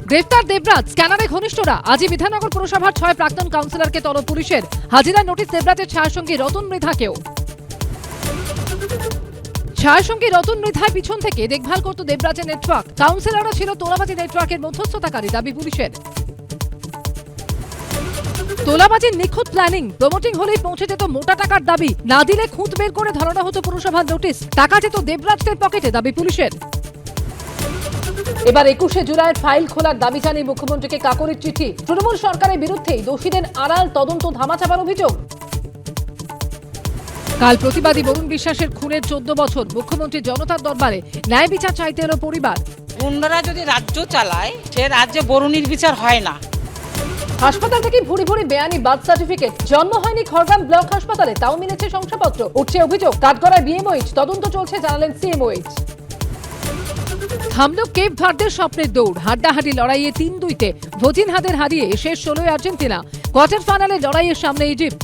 গ্রেফতার দেবরাজ, স্ক্যানারে ঘনিষ্ঠরা। আজই বিধাননগর পুরসভার 6 প্রাক্তন কাউন্সিলরকে তলব পুলিশের। হাজিরা নোটিশ দেবরাজের ছায়াসঙ্গী রতন মৃধাকেও। ছায়াসঙ্গী রতন মৃধার পিছন থেকে দেখভাল করত দেবরাজের নেটওয়ার্ক। কাউন্সিলররা ছিল তোলাবাজি নেটওয়ার্কের মধ্যস্থতাকারী, দাবি পুলিশের। তোলাবাজির নিখুঁত প্ল্যানিং, প্রমোটিং হলেই পৌঁছে যেত মোটা টাকার দাবি। না দিলে খুঁত বের করে ধরানো হতো পুরসভার নোটিশ। টাকা যেত দেবরাজের পকেটে, দাবি পুলিশের। এবার 21শে জুলাইয়ের ফাইল খোলার দাবি জানিয়ে মুখ্যমন্ত্রীকে কাকরির চিঠি। তৃণমূল সরকারের বিরুদ্ধেই দোষীদের আড়াল তদন্ত ধামাচাপার অভিযোগ। কাল প্রতিবাদী বরুণ বিশ্বাসের খুনের 14 বছর। মুখ্যমন্ত্রী জনতার দরবারে ন্যায় বিচার চাইতে এলো পরিবার। গুন্ডারা যদি রাজ্য চালায়, সে রাজ্যে বরুণীর বিচার হয় না। হাসপাতাল থেকে ভুরি ভুরি বেআইনি বার্থ সার্টিফিকেট। জন্ম হয়নি খড়গ্রাম ব্লক হাসপাতালে, তাও মিলেছে শংসাপত্র। উঠছে অভিযোগ কাঠগড়ায় বিএমওএইচ। তদন্ত চলছে, জানালেন সিএমওএইচ। থামল কেপ ভার্দের স্বপ্নের দৌড়। হাড্ডাহাড্ডি লড়াইয়ে 3-2-তে ভজিনহাদের হারিয়ে শেষ 16 আর্জেন্টিনা। কোয়ার্টার ফাইনালে লড়াইয়ের সামনে ইজিপ্ট।